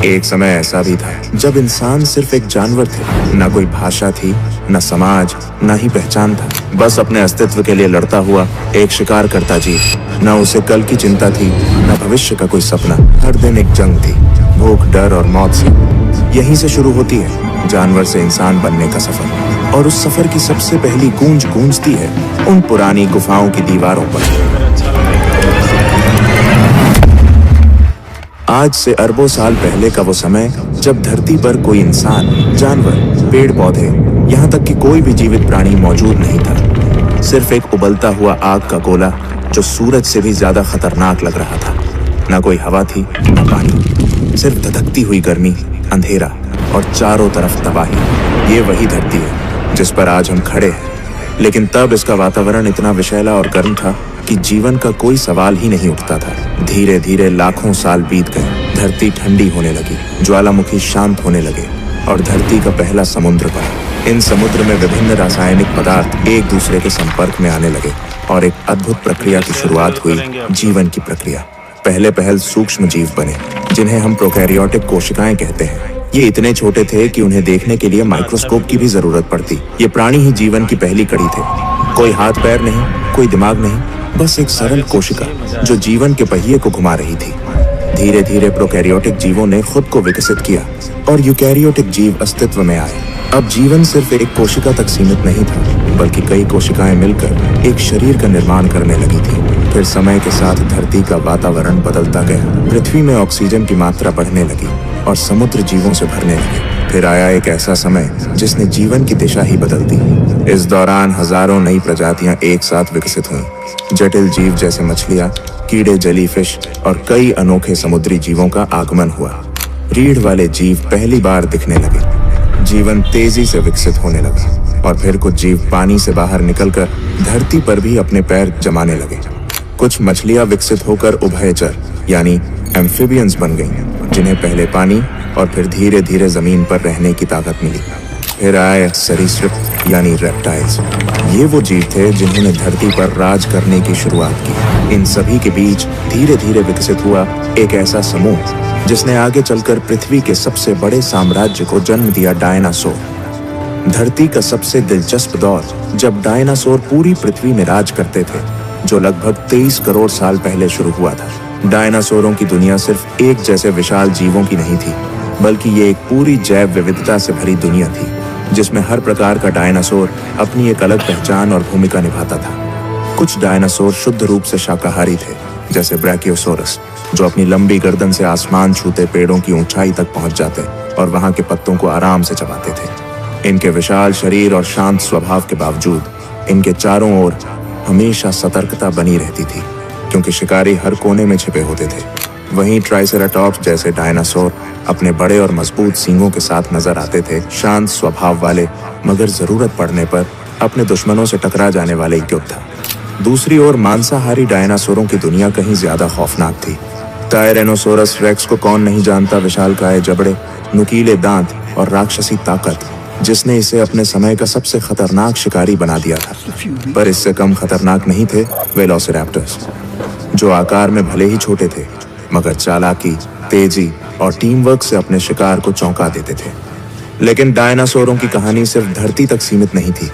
एक समय ऐसा भी था जब इंसान सिर्फ एक जानवर थे। ना कोई भाषा थी, न समाज, न ही पहचान था। बस अपने अस्तित्व के लिए लड़ता हुआ एक शिकार करता जीव। न उसे कल की चिंता थी, न भविष्य का कोई सपना। हर दिन एक जंग थी, भूख, डर और मौत से। यहीं से शुरू होती है जानवर से इंसान बनने का सफर। और उस सफर की सबसे पहली गूंज गूंजती है उन पुरानी गुफाओं की दीवारों पर। आज से अरबों साल पहले का वो समय जब धरती पर कोई इंसान, जानवर, पेड़ पौधे, यहाँ तक कि कोई भी जीवित प्राणी मौजूद नहीं था। सिर्फ एक उबलता हुआ आग का गोला जो सूरज से भी ज्यादा खतरनाक लग रहा था। ना कोई हवा थी, न पानी, सिर्फ धधकती हुई गर्मी, अंधेरा और चारों तरफ तबाही। ये वही धरती है जिस पर आज हम खड़े हैं। लेकिन तब इसका वातावरण इतना विषैला और गर्म था कि जीवन का कोई सवाल ही नहीं उठता था। धीरे धीरे लाखों साल बीत गए। धरती ठंडी होने लगी, ज्वालामुखी शांत होने लगे और धरती का पहला समुद्र बना। इन समुद्र में विभिन्न रासायनिक पदार्थ एक दूसरे के संपर्क में आने लगे और एक अद्भुत प्रक्रिया की शुरुआत हुई, जीवन की प्रक्रिया। पहले पहल सूक्ष्म जीव बने जिन्हें हम प्रोकैरियोटिक कोशिकाएं कहते हैं। ये इतने छोटे थे कि उन्हें देखने के लिए माइक्रोस्कोप की भी जरूरत पड़ती। ये प्राणी ही जीवन की पहली कड़ी थे। कोई हाथ पैर नहीं, कोई दिमाग नहीं, बस एक सरल कोशिका जो जीवन के पहिए को घुमा रही थी। धीरे धीरे प्रोकैरियोटिक जीवों ने खुद को विकसित किया और यूकैरियोटिक जीव अस्तित्व में आए। अब जीवन सिर्फ एक कोशिका तक सीमित नहीं था, बल्कि कई कोशिकाएं मिलकर एक शरीर का निर्माण करने लगी थी। फिर समय के साथ धरती का वातावरण बदलता गया। पृथ्वी में ऑक्सीजन की मात्रा बढ़ने लगी और समुद्र जीवों से भरने लगे। फिर आया एक ऐसा समय जिसने जीवन की दिशा ही बदल दी। इस दौरान हजारों नई प्रजातियां एक साथ विकसित हुईं। जटिल जीव जैसे मछलियां, कीड़े, जेलीफिश और कई अनोखे समुद्री जीवों का आगमन हुआ। रीढ़ वाले जीव पहली बार दिखने लगे। जीवन तेजी से विकसित होने लगा और फिर कुछ जीव पानी से बाहर निकलकर धरती पर भी अपने पैर जमाने लगे। कुछ मछलियां विकसित होकर उभयचर यानी एम्फिबियंस बन गईं, जिन्हें पहले पानी और फिर धीरे धीरे जमीन पर रहने की ताकत मिली। फिर आए सरीसृप यानी रेप्टाइल्स। ये वो जीव थे जिन्होंने धरती पर राज करने की शुरुआत की। इन सभी के बीच धीरे धीरे विकसित हुआ एक ऐसा समूह जिसने आगे चलकर पृथ्वी के सबसे बड़े साम्राज्य को जन्म दिया, डायनासोर। धरती का सबसे दिलचस्प दौर जब डायनासोर पूरी पृथ्वी में राज करते थे, जो लगभग 23 करोड़ साल पहले शुरू हुआ था। डायनासोरों की दुनिया सिर्फ एक जैसे विशाल जीवों की नहीं थी, बल्कि ये एक पूरी जैव विविधता से भरी दुनिया थी, जिसमें हर प्रकार का डायनासोर अपनी एक अलग पहचान और भूमिका निभाता था। कुछ डायनासोर शुद्ध रूप से शाकाहारी थे, जैसे ब्रैकियोसोरस, जो अपनी लंबी गर्दन से आसमान छूते पेड़ों की ऊंचाई तक पहुंच जाते और वहां के पत्तों को आराम से चबाते थे। इनके विशाल शरीर और शांत स्वभाव के बावजूद इनके चारों ओर हमेशा सतर्कता बनी रहती थी, क्योंकि शिकारी हर कोने में छिपे होते थे। वहीं ट्राइसेराटॉप्स जैसे डायनासोर अपने बड़े और मजबूत सींगों के साथ नजर आते थे, शांत स्वभाव वाले, मगर जरूरत पड़ने पर अपने दुश्मनों से टकरा जाने वाले योद्धा। दूसरी ओर मांसाहारी डायनासोरों की दुनिया कहीं ज्यादा खौफनाक थी। टायरेनोसोरस रेक्स को कौन नहीं जानता, विशालकाय जबड़े, नुकीले दांत और राक्षसी ताकत, जिसने इसे अपने समय का सबसे खतरनाक शिकारी बना दिया था। पर इससे कम खतरनाक नहीं थे वेलोसिरैप्टर्स, जो आकार में भले ही छोटे थे, मगर चालाकी, तेजी और टीम वर्क से अपने शिकार को चौंका देते थे। लेकिन डायनासोरों की कहानी सिर्फ धरती तक सीमित नहीं थी।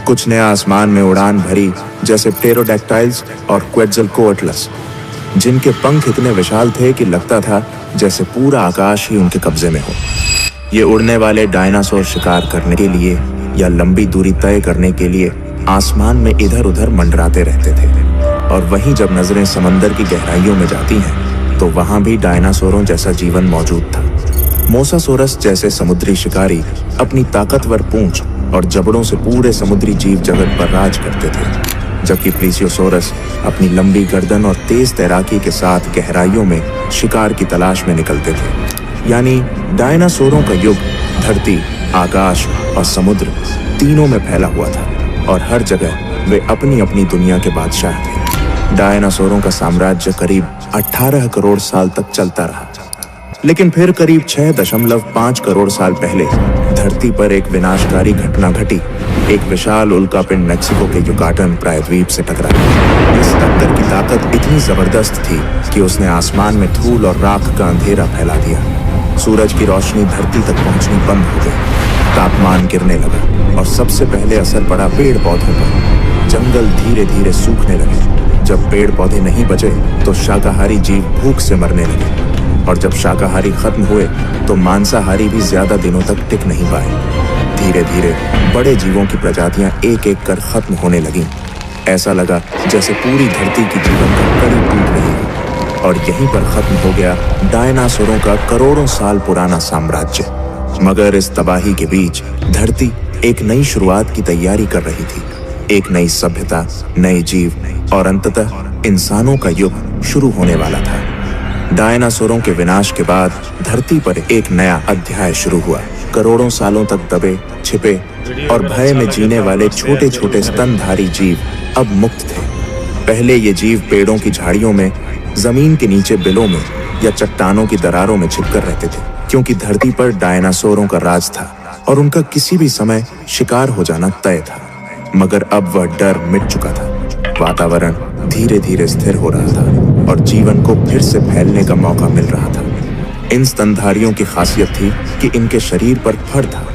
कुछ ने आसमान में उड़ान भरी, जैसे प्टेरोडैक्टाइल्स और क्वेट्ज़लकोअट्लस, जिनके पंख इतने विशाल थे कि लगता था जैसे पूरा आकाश ही उनके कब्जे में हो। ये उड़ने वाले डायनासोर शिकार करने के लिए या लंबी दूरी तय करने के लिए आसमान में इधर उधर मंडराते रहते थे। और वहीं जब नजरें समंदर की गहराइयों में जाती हैं, तो वहां भी डायनासोरों जैसा जीवन मौजूद था। मोसासोरस जैसे समुद्री शिकारी अपनी ताकतवर पूंछ और जबड़ों से पूरे समुद्री जीव जगत पर राज करते थे, जबकि प्लीसियोसोरस अपनी लंबी गर्दन और तेज तैराकी के साथ गहराइयों में शिकार की तलाश में निकलते थे। यानी डायनासोरों का युग धरती, आकाश और समुद्र तीनों में फैला हुआ था और हर जगह वे अपनी अपनी दुनिया के बादशाह थे। डायनासोरों का साम्राज्य करीब 18 करोड़ साल तक चलता रहा, लेकिन फिर करीब 6.5 करोड़ साल पहले धरती पर एक विनाशकारी घटना घटी। एक विशाल उल्कापिंड मेक्सिको के युकाटन प्रायद्वीप से टकराया। इस टक्कर की ताकत इतनी जबरदस्त थी कि उसने आसमान में धूल और राख का अंधेरा फैला दिया। सूरज की रोशनी धरती तक पहुंचनी बंद हो गई, तापमान गिरने लगा और सबसे पहले असर पड़ा पेड़ पौधों पर। जंगल धीरे धीरे सूखने लगे। जब पेड़ पौधे नहीं बचे तो शाकाहारी जीव भूख से मरने लगे, और जब शाकाहारी खत्म हुए तो मांसाहारी भी ज्यादा दिनों तक टिक नहीं पाए। धीरे धीरे बड़े जीवों की प्रजातियां एक एक कर खत्म होने लगीं। ऐसा लगा जैसे पूरी धरती की जीवन का कड़ी टूट रही है। और यहीं पर खत्म हो गया डायनासोरों का करोड़ों साल पुराना साम्राज्य। मगर इस तबाही के बीच धरती एक नई शुरुआत की तैयारी कर रही थी। एक नई सभ्यता, नए जीव और अंततः इंसानों का युग शुरू होने वाला था। डायनासोरों के विनाश के बाद धरती पर एक नया अध्याय शुरू हुआ। करोड़ों सालों तक दबे, छिपे और भय में जीने वाले छोटे छोटे स्तनधारी जीव अब मुक्त थे। पहले ये जीव पेड़ों की झाड़ियों में, जमीन के नीचे बिलों में या चट्टानों की दरारों में छिपकर रहते थे, क्योंकि धरती पर डायनासोरों का राज था और उनका किसी भी समय शिकार हो जाना तय था। मगर अब वह डर मिट चुका था। वातावरण धीरे धीरे स्थिर हो रहा था और जीवन को फिर से फैलने का मौका मिल रहा था। इन स्तनधारियों की खासियत थी कि इनके शरीर पर फर था,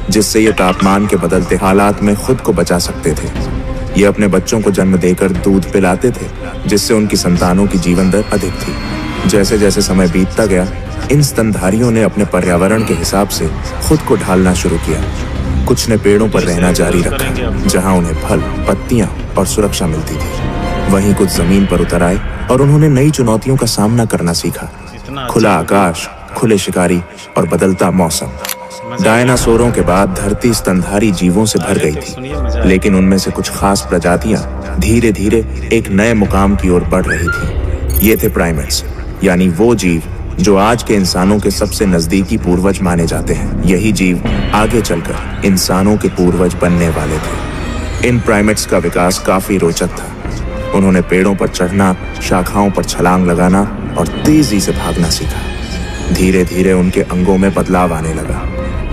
जिससे ये तापमान के बदलते हालात में खुद को बचा सकते थे। ये अपने बच्चों को जन्म देकर दूध पिलाते थे, जिससे उनकी संतानों की जीवन दर अधिक थी। जैसे जैसे समय बीतता गया, इन स्तनधारियों ने अपने पर्यावरण के हिसाब से खुद को ढालना शुरू किया। कुछ ने पेड़ों पर रहना जारी रखा, जहां उन्हें फल, पत्तियां और सुरक्षा मिलती थी। वहीं कुछ जमीन पर उतर आए और उन्होंने नई चुनौतियों का सामना करना सीखा। खुला आकाश, खुले शिकारी और बदलता मौसम। डायनासोरों के बाद धरती स्तनधारी जीवों से भर गई थी, लेकिन उनमें से कुछ खास प्रजातियां धीरे धीरे एक नए मुकाम की ओर बढ़ रही थी। ये थे प्राइमेट्स, यानी वो जीव जो आज के इंसानों के सबसे नजदीकी पूर्वज माने जाते हैं। यही जीव आगे चलकर इंसानों के पूर्वज बनने वाले थे। इन प्राइमेट्स का विकास काफी रोचक था। उन्होंने पेड़ों पर चढ़ना, शाखाओं पर छलांग लगाना और तेजी से भागना सीखा। धीरे धीरे उनके अंगों में बदलाव आने लगा।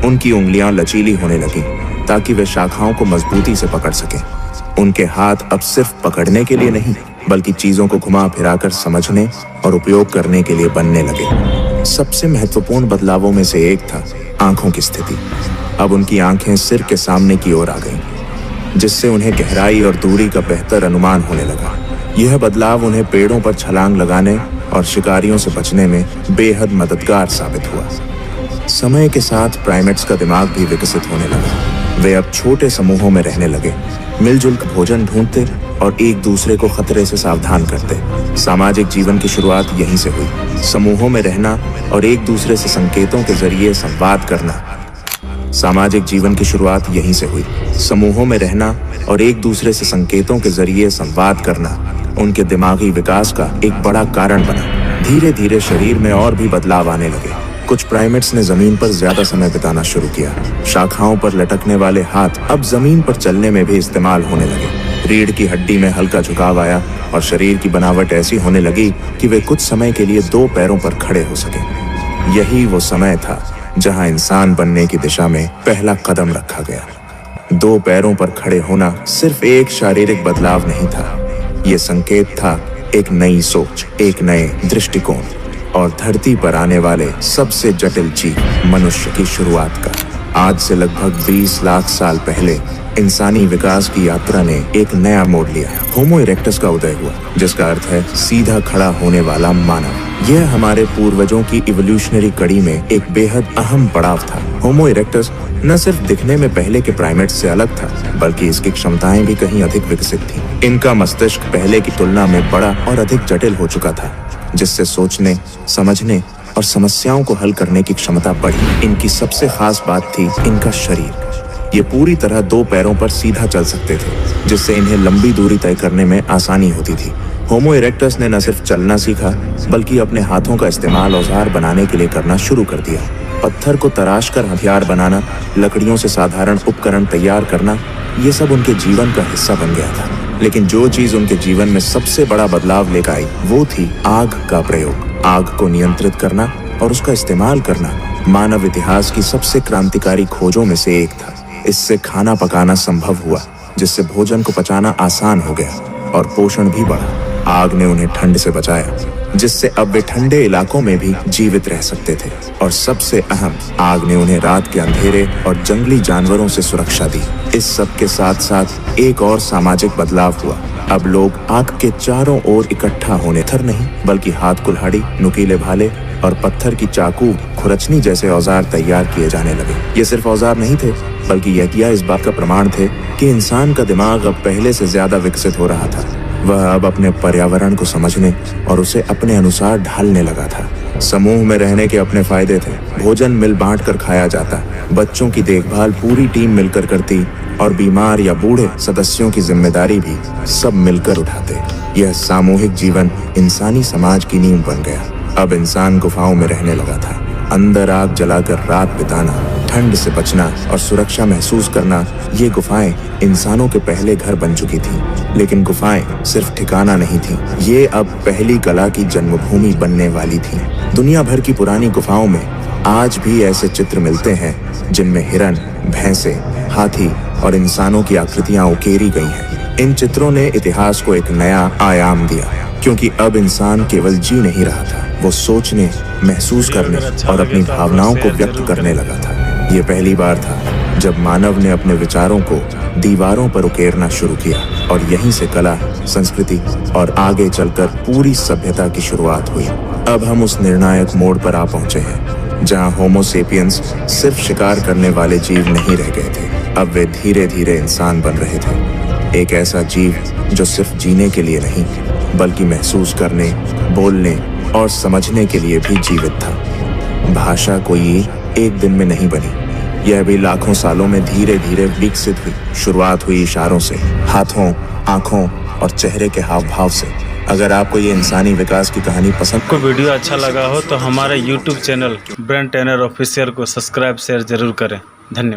उनकी उंगलियां लचीली होने लगीं ताकि वे शाखाओं को मजबूती से पकड़ सकें। उनके हाथ अब सिर्फ पकड़ने के लिए नहीं, बल्कि चीजों को घुमा फिराकर समझने और उपयोग करने के लिए बनने लगे। सबसे महत्वपूर्ण बदलावों में से एक था आंखों की स्थिति। अब उनकी आंखें सिर के सामने की ओर आ गईं, जिससे उन्हें गहराई और दूरी का बेहतर अनुमान होने लगा। यह बदलाव उन्हें पेड़ों पर छलांग लगाने और शिकारियों से बचने में बेहद मददगार साबित हुआ। समय के साथ प्राइमेट्स का दिमाग भी विकसित होने लगा। वे अब छोटे समूहों में रहने लगे, मिलजुल कर भोजन ढूंढते और एक दूसरे को खतरे से सावधान करते। सामाजिक जीवन की शुरुआत यहीं से हुई। समूहों में रहना और एक दूसरे से संकेतों के जरिए संवाद करना। सामाजिक जीवन की शुरुआत यहीं से हुई। समूहों में रहना और एक दूसरे से संकेतों के जरिए संवाद करना उनके दिमागी विकास का एक बड़ा कारण बना। धीरे धीरे शरीर में और भी बदलाव आने लगे। कुछ प्राइमेट्स ने जमीन पर ज्यादा समय बिताना शुरू किया। शाखाओं पर लटकने वाले हाथ अब जमीन पर चलने में भी इस्तेमाल होने लगे। रीढ़ की हड्डी में हल्का झुकाव आया और शरीर की बनावट ऐसी होने लगी कि वे कुछ समय के लिए दो पैरों पर खड़े हो सके। यही वो समय था जहां इंसान बनने की दिशा में पहला कदम रखा गया। दो पैरों पर खड़े होना सिर्फ एक शारीरिक बदलाव नहीं था, ये संकेत था एक नई सोच, एक नए दृष्टिकोण और धरती पर आने वाले सबसे जटिल जीव मनुष्य की शुरुआत का। आज से लगभग 20 लाख साल पहले इंसानी विकास की यात्रा ने एक नया मोड़ लिया। होमो इरेक्टस का उदय हुआ, जिसका अर्थ है सीधा खड़ा होने वाला मानव। यह हमारे पूर्वजों की इवोल्यूशनरी कड़ी में एक बेहद अहम पड़ाव था। होमो इरेक्टस न सिर्फ दिखने में पहले के प्राइमेट्स से अलग था, बल्कि इसकी क्षमताएं भी कहीं अधिक विकसित थीं। इनका मस्तिष्क पहले की तुलना में बड़ा और अधिक जटिल हो चुका था, जिससे सोचने, समझने और समस्याओं को हल करने की क्षमता बढ़ी। इनकी सबसे खास बात थी इनका शरीर। ये पूरी तरह दो पैरों पर सीधा चल सकते थे, जिससे इन्हें लंबी दूरी तय करने में आसानी होती थी। होमो इरेक्टस ने न सिर्फ चलना सीखा, बल्कि अपने हाथों का इस्तेमाल औजार बनाने के लिए करना शुरू कर दिया। पत्थर को तराश कर हथियार बनाना, लकड़ियों से साधारण उपकरण तैयार करना, ये सब उनके जीवन का हिस्सा बन गया था। लेकिन जो चीज उनके जीवन में सबसे बड़ा बदलाव लेकर आई, वो थी आग का प्रयोग। आग को नियंत्रित करना और उसका इस्तेमाल करना मानव इतिहास की सबसे क्रांतिकारी खोजों में से एक था। इससे खाना पकाना संभव हुआ, जिससे भोजन को पचाना आसान हो गया और पोषण भी बढ़ा। आग ने उन्हें ठंड से बचाया, जिससे अब वे ठंडे इलाकों में भी जीवित रह सकते थे। और सबसे अहम, आग ने उन्हें रात के अंधेरे और जंगली जानवरों से सुरक्षा दी। इस सब के साथ साथ एक और सामाजिक बदलाव हुआ। अब लोग आग के चारों ओर इकट्ठा होने थर नहीं, बल्कि हाथ कुल्हाड़ी, नुकीले भाले और पत्थर की चाकू, खुरचनी जैसे औजार तैयार किए जाने लगे। ये सिर्फ औजार नहीं थे, बल्कि यह इस बात का प्रमाण थे कि इंसान का दिमाग अब पहले से ज्यादा विकसित हो रहा था। वह अब अपने पर्यावरण को समझने और उसे अपने अनुसार ढालने लगा था। समूह में रहने के अपने फायदे थे। भोजन मिल बांट कर खाया जाता, बच्चों की देखभाल पूरी टीम मिलकर करती और बीमार या बूढ़े सदस्यों की जिम्मेदारी भी सब मिलकर उठाते। यह सामूहिक जीवन इंसानी समाज की नींव बन गया। अब इंसान गुफाओं में रहने लगा था। अंदर आग जलाकर रात बिताना, ठंड से बचना और सुरक्षा महसूस करना, ये गुफाएं इंसानों के पहले घर बन चुकी थीं। लेकिन गुफाएं सिर्फ ठिकाना नहीं थीं, ये अब पहली कला की जन्मभूमि बनने वाली थीं। दुनिया भर की पुरानी गुफाओं में आज भी ऐसे चित्र मिलते हैं जिनमें हिरन, भैंसे, हाथी और इंसानों की आकृतियां उकेरी गई हैं। इन चित्रों ने इतिहास को एक नया आयाम दिया, क्योंकि अब इंसान केवल जी नहीं रहा था, वो सोचने, महसूस करने और अपनी भावनाओं को व्यक्त करने लगा था। ये पहली बार था जब मानव ने अपने विचारों को दीवारों पर उकेरना शुरू किया, और यहीं से कला, संस्कृति और आगे चलकर पूरी सभ्यता की शुरुआत हुई। अब हम उस निर्णायक मोड़ पर आ पहुंचे हैं जहां होमो सेपियंस सिर्फ शिकार करने वाले जीव नहीं रह गए थे। अब वे धीरे धीरे इंसान बन रहे थे, एक ऐसा जीव जो सिर्फ जीने के लिए नहीं, बल्कि महसूस करने, बोलने और समझने के लिए भी जीवित था। भाषा कोई एक दिन में नहीं बनी, यह भी लाखों सालों में धीरे धीरे विकसित हुई। शुरुआत हुई इशारों से, हाथों, आंखों और चेहरे के हाव भाव से। अगर आपको ये इंसानी विकास की कहानी पसंद, आपको वीडियो अच्छा लगा हो तो हमारे YouTube channel brain trainer official को सब्सक्राइब शेयर जरूर करें। धन्यवाद।